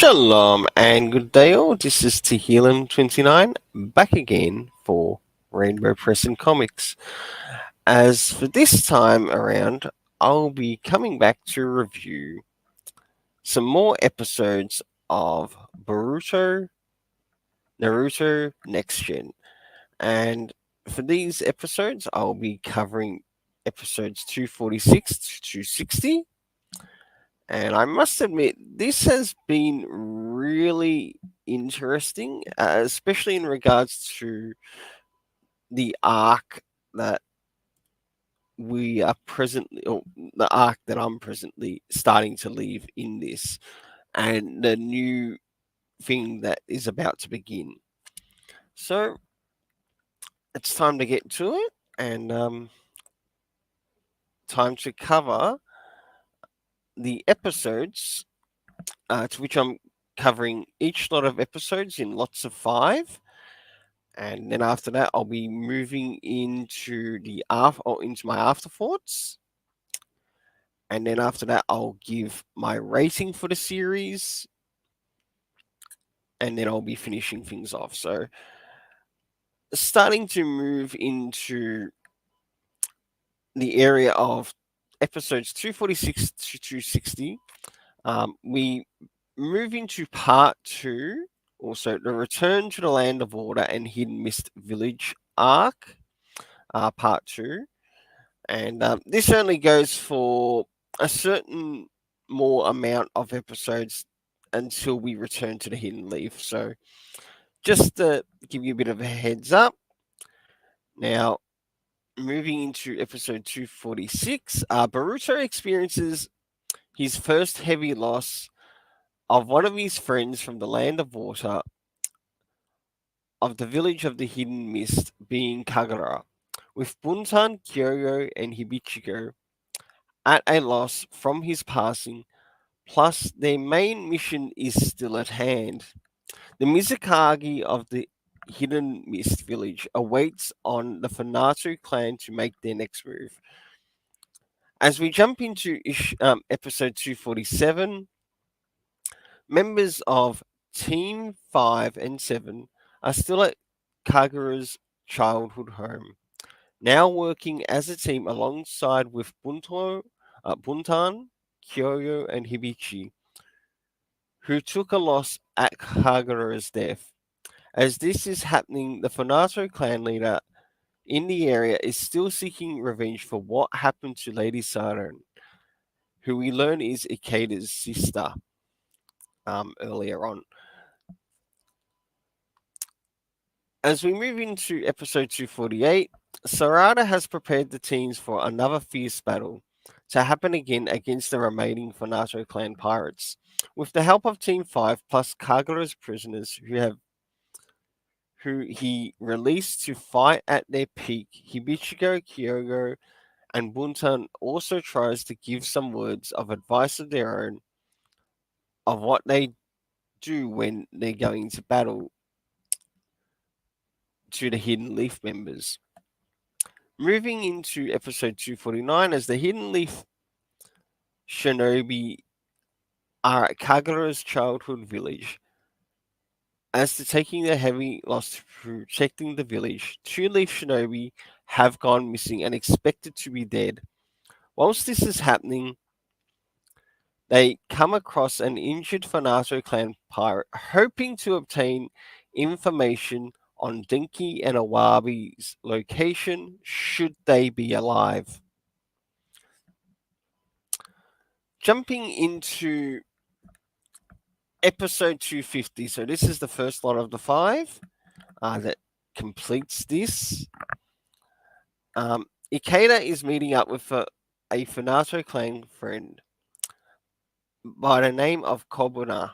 Shalom and good day all. This is Tehillim29 back again for Rainbow Press and Comics. As for this time around, I'll be coming back to review some more episodes of Boruto, Naruto Next Gen. And for these episodes, I'll be covering episodes 246 to 260. And I must admit, this has been really interesting, especially in regards to the arc that we are presently, or the arc that I'm presently starting to leave in this, and the new thing that is about to begin. So it's time to get to it, and time to cover the episodes, to which I'm covering each lot of episodes in lots of five. And then after that, I'll be moving into into my afterthoughts. And then after that, I'll give my rating for the series, and then I'll be finishing things off. So, starting to move into the area of episodes 246 to 260, we move into part two, also the Return to the Land of Water and Hidden Mist Village arc, part two. And this only goes for a certain more amount of episodes until we return to the Hidden Leaf. So, just to give you a bit of a heads up, now moving into episode 246, Boruto experiences his first heavy loss of one of his friends from the Land of Water of the village of the Hidden Mist being Kagura, with Buntan, Kyoyo, and Hibichigo at a loss from his passing. Plus, their main mission is still at hand. The Mizukagi of the Hidden Mist Village awaits on the Fanatu clan to make their next move. As we jump into episode 247, members of Team 5 and 7 are still at Kagura's childhood home, now working as a team alongside with Buntan, Kyoyo, and Hibichi, who took a loss at Kagura's death. As this is happening, the Fanato clan leader in the area is still seeking revenge for what happened to Lady Saturn, who we learn is Ikeda's sister, earlier on. As we move into episode 248, Sarada has prepared the teams for another fierce battle to happen again against the remaining Fanato clan pirates, with the help of Team 5 plus Kagura's prisoners who he released to fight at their peak. Hibichigo, Kyogo, and Buntan also tries to give some words of advice of their own of what they do when they're going to battle to the Hidden Leaf members. Moving into episode 249, as the Hidden Leaf shinobi are at Kagura's childhood village. As to taking the heavy loss to protecting the village, two Leaf shinobi have gone missing and expected to be dead. Whilst this is happening, they come across an injured Fanato clan pirate, hoping to obtain information on Dinky and Awabi's location should they be alive. Jumping into episode 250. So this is the first lot of the five that completes this. Ikeda is meeting up with a Fanato clan friend by the name of Kobuna,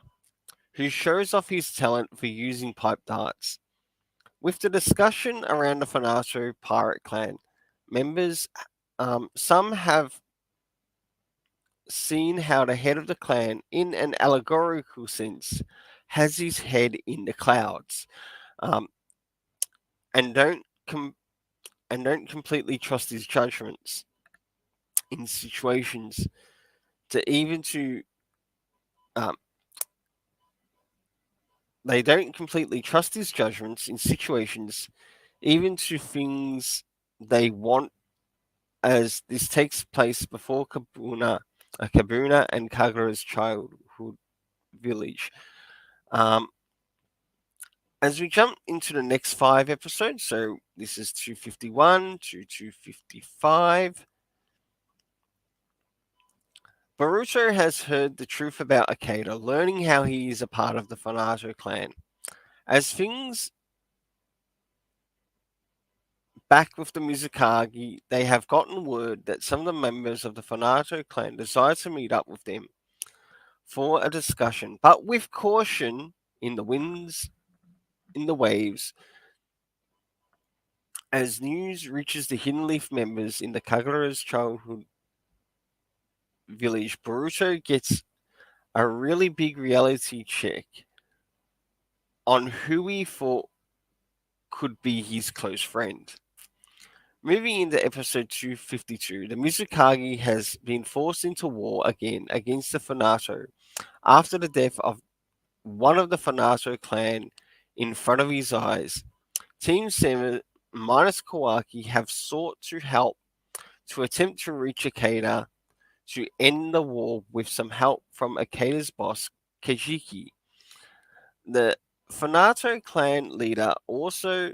who shows off his talent for using pipe darts. With the discussion around the Fanato pirate clan members, some have seen how the head of the clan, in an allegorical sense, has his head in the clouds, um, and don't completely trust his judgments in situations to even to um, They don't completely trust his judgments in situations, even to things they want, as this takes place before Kabuna and Kagura's childhood village. Um, as we jump into the next 5 episodes, so this is 251 to 255. Boruto has heard the truth about Akeda, learning how he is a part of the Fanato clan. As things back with the Mizukagi, they have gotten word that some of the members of the Fanato clan desire to meet up with them for a discussion, but with caution in the winds, in the waves. As news reaches the Hidden Leaf members in the Kagura's childhood village, Boruto gets a really big reality check on who he thought could be his close friend. Moving into episode 252, the Mizukagi has been forced into war again against the Fanato after the death of one of the Fanato clan in front of his eyes. Team 7 minus Kawaki have sought to help to attempt to reach Akeda to end the war with some help from Akeda's boss, Kajiki. The Fanato clan leader also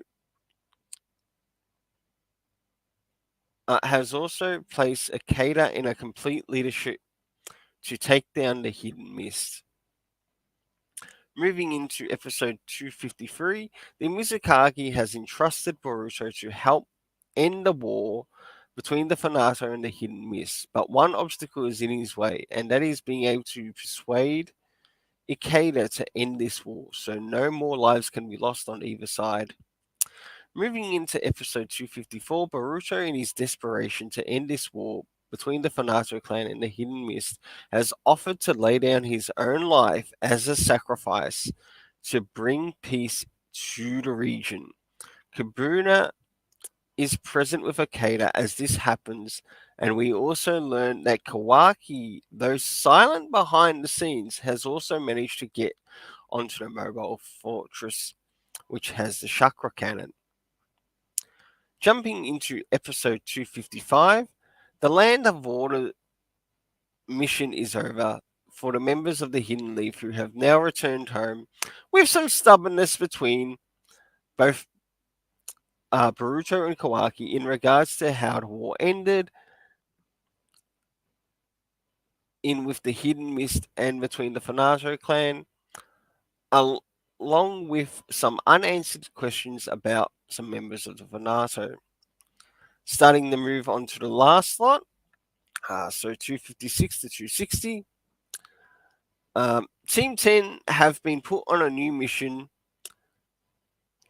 has also placed Akeda in a complete leadership to take down the Hidden Mist. Moving into episode 253, the Mizukagi has entrusted Boruto to help end the war between the Fanato and the Hidden Mist, but one obstacle is in his way, and that is being able to persuade Ikeda to end this war, so no more lives can be lost on either side. Moving into episode 254, Boruto, in his desperation to end this war between the Fanato clan and the Hidden Mist, has offered to lay down his own life as a sacrifice to bring peace to the region. Kabuna is present with Akeda as this happens, and we also learn that Kawaki, though silent behind the scenes, has also managed to get onto the mobile fortress, which has the chakra cannon. Jumping into episode 255, the Land of Water mission is over for the members of the Hidden Leaf who have now returned home, with some stubbornness between both Boruto and Kawaki in regards to how the war ended, in with the Hidden Mist and between the Fanato clan, along with some unanswered questions about some members of the Fanato. Starting the move on to the last slot, so 256 to 260. Team 10 have been put on a new mission,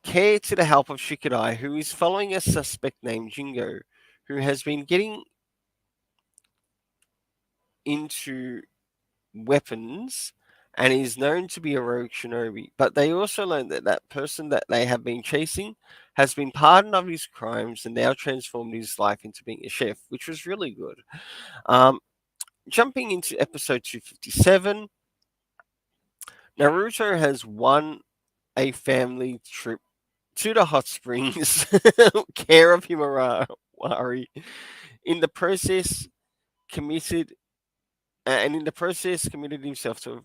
care to the help of Shikadai, who is following a suspect named Jingo, who has been getting into weapons and is known to be a rogue shinobi. But they also learn that that person that they have been chasing has been pardoned of his crimes and now transformed his life into being a chef, which was really good. Jumping into episode 257, Naruto has won a family trip to the hot springs, care of Himawari. In the process, committed in the process committed himself to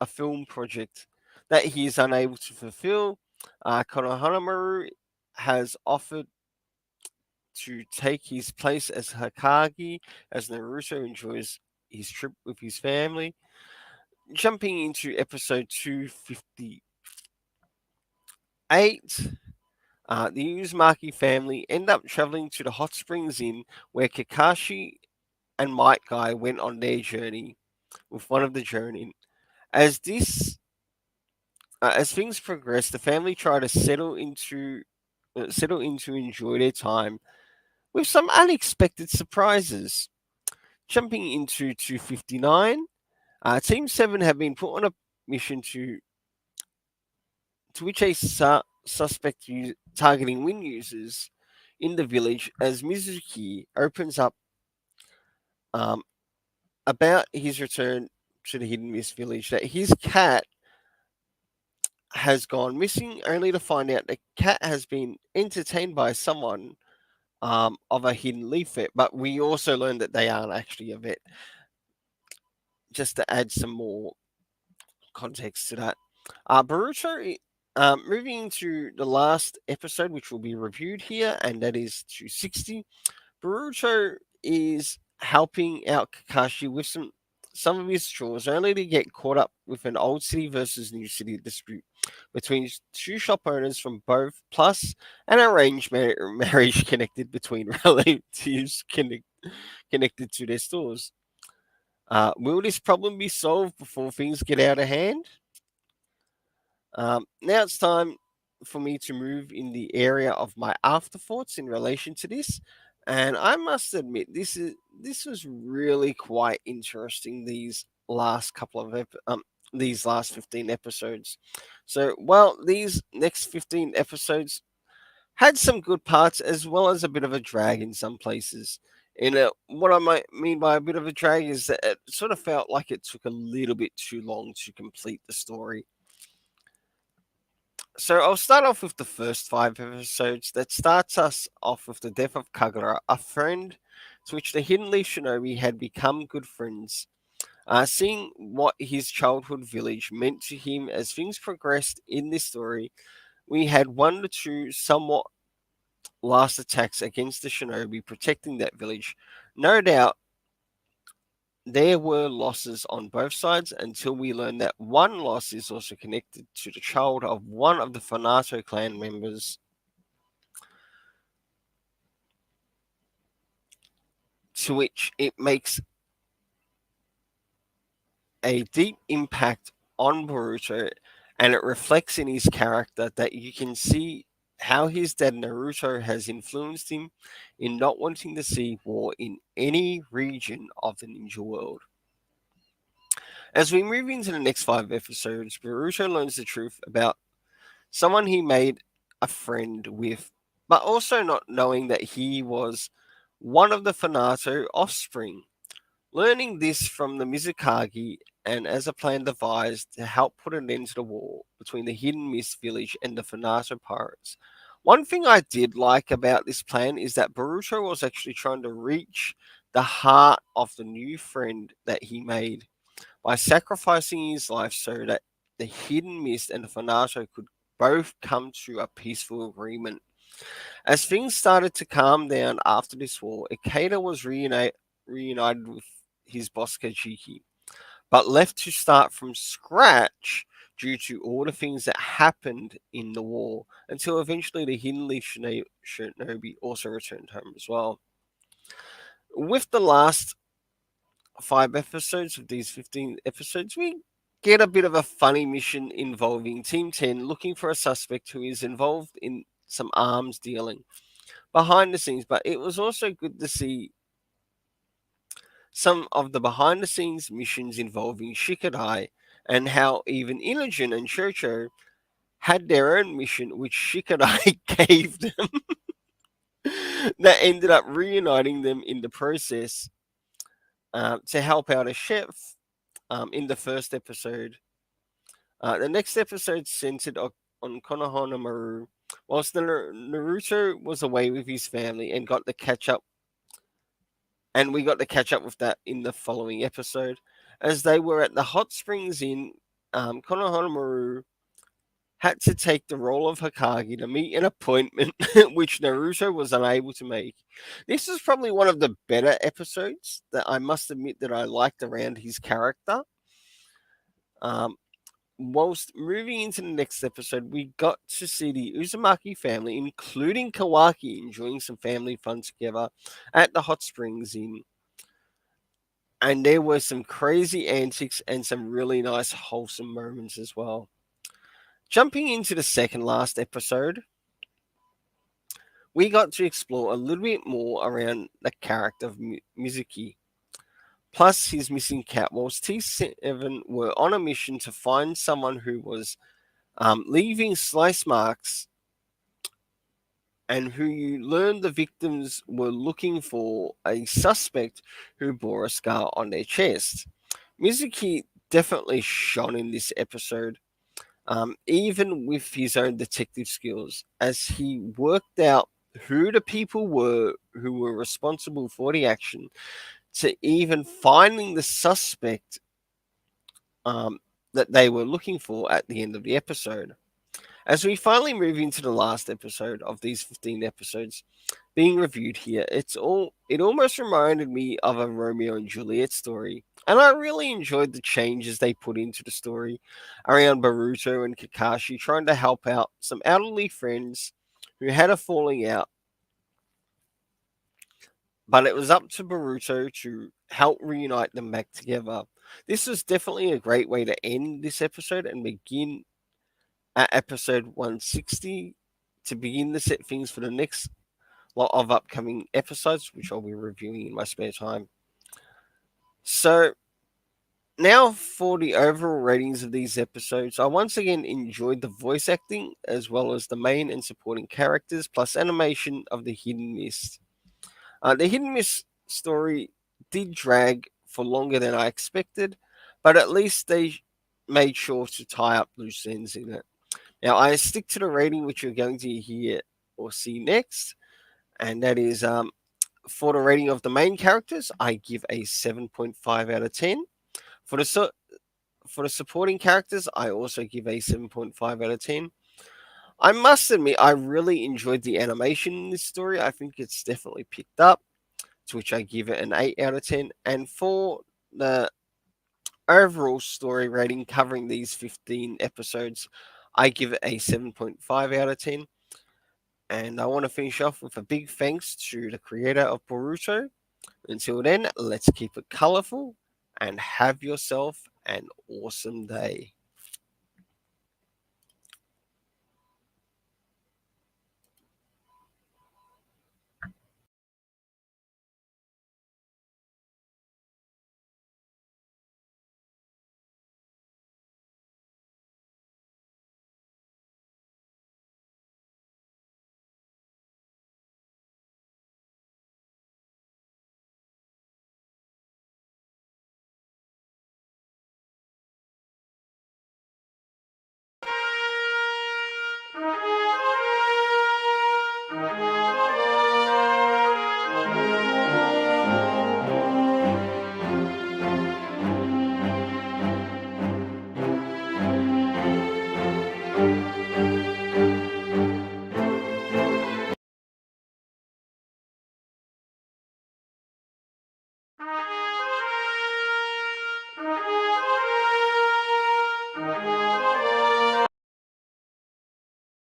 a film project that he is unable to fulfill. Konohamaru has offered to take his place as Hokage as Naruto enjoys his trip with his family. Jumping into episode 258, the Uzumaki family end up traveling to the Hot Springs Inn where Kakashi and Might Guy went on their journey with one of the journey. As this as things progress, the family try to settle into enjoy their time with some unexpected surprises. Jumping into 259, Team 7 have been put on a mission to which a suspect targeting wind users in the village as Mizuki opens up um, about his return to the Hidden Mist village that his cat has gone missing, only to find out the cat has been entertained by someone of a hidden leaf vet. But we also learned that they aren't actually a vet, just to add some more context to that. Boruto, moving into the last episode, which will be reviewed here, and that is 260. Boruto is helping out Kakashi with some of his chores, only to get caught up with an old city versus new city dispute between two shop owners from both, plus an arranged marriage connected between relatives connected to their stores. Will this problem be solved before things get out of hand? Now it's time for me to move in the area of my afterthoughts in relation to this, and I must admit this was really quite interesting. These last 15 episodes. So, well, these next 15 episodes had some good parts as well as a bit of a drag in some places. And what I might mean by a bit of a drag is that it sort of felt like it took a little bit too long to complete the story. So I'll start off with the first 5 episodes. That starts us off with the death of Kagura, a friend to which the Hidden Leaf Shinobi had become good friends. Seeing what his childhood village meant to him as things progressed in this story, we had one or two somewhat last attacks against the Shinobi protecting that village. No doubt there were losses on both sides until we learned that one loss is also connected to the child of one of the Fanato clan members, to which it makes a deep impact on Boruto, and it reflects in his character that you can see how his dad Naruto has influenced him in not wanting to see war in any region of the ninja world. As we move into the next 5 episodes, Boruto learns the truth about someone he made a friend with, but also not knowing that he was one of the Fanato offspring. Learning this from the Mizukage, and as a plan devised to help put an end to the war between the Hidden Mist village and the Fanato pirates. One thing I did like about this plan is that Boruto was actually trying to reach the heart of the new friend that he made by sacrificing his life so that the Hidden Mist and the Fanato could both come to a peaceful agreement. As things started to calm down after this war, Ikeda was reunited with his boss Kajiki, but left to start from scratch due to all the things that happened in the war, until eventually the Hidden Leaf Shinobi also returned home as well. With the last 5 episodes of these 15 episodes, we get a bit of a funny mission involving Team 10 looking for a suspect who is involved in some arms dealing behind the scenes, but it was also good to see some of the behind the scenes missions involving Shikadai, and how even Inogen and Chocho had their own mission, which Shikadai gave them, that ended up reuniting them in the process, to help out a chef in the first episode. The next episode centered on Konohana Maru, whilst Naruto was away with his family and got to catch up, and we got to catch up with that in the following episode. As they were at the hot springs in Konohana Maru had to take the role of Hokage to meet an appointment which Naruto was unable to make. This is probably one of the better episodes that I must admit that I liked around his character. Um, whilst moving into the next episode, we got to see the Uzumaki family, including Kawaki, enjoying some family fun together at the hot springs in. And there were some crazy antics and some really nice, wholesome moments as well. Jumping into the second last episode, we got to explore a little bit more around the character of Mizuki, plus his missing cat, whilst T7 were on a mission to find someone who was leaving slice marks, and who you learned the victims were looking for a suspect who bore a scar on their chest. Mizuki definitely shone in this episode. even with his own detective skills, as he worked out who the people were who were responsible for the action, to even finding the suspect um, that they were looking for at the end of the episode. As we finally move into the last episode of these 15 episodes being reviewed here, it almost reminded me of a Romeo and Juliet story. And I really enjoyed the changes they put into the story around Boruto and Kakashi trying to help out some elderly friends who had a falling out, but it was up to Boruto to help reunite them back together. This was definitely a great way to end this episode and begin at episode 160 to begin to set things for the next lot of upcoming episodes, which I'll be reviewing in my spare time. So, now for the overall ratings of these episodes, I once again enjoyed the voice acting as well as the main and supporting characters, plus animation of the Hidden Mist. The Hidden Mist story did drag for longer than I expected, but at least they made sure to tie up loose ends in it. Now, I stick to the rating which you're going to hear or see next, and that is for the rating of the main characters, I give a 7.5 out of 10. For the for the supporting characters, I also give a 7.5 out of 10. I must admit, I really enjoyed the animation in this story. I think it's definitely picked up, to which I give it an 8 out of 10. And for the overall story rating covering these 15 episodes, I give it a 7.5 out of 10. And I want to finish off with a big thanks to the creator of Boruto. Until then, let's keep it colorful and have yourself an awesome day.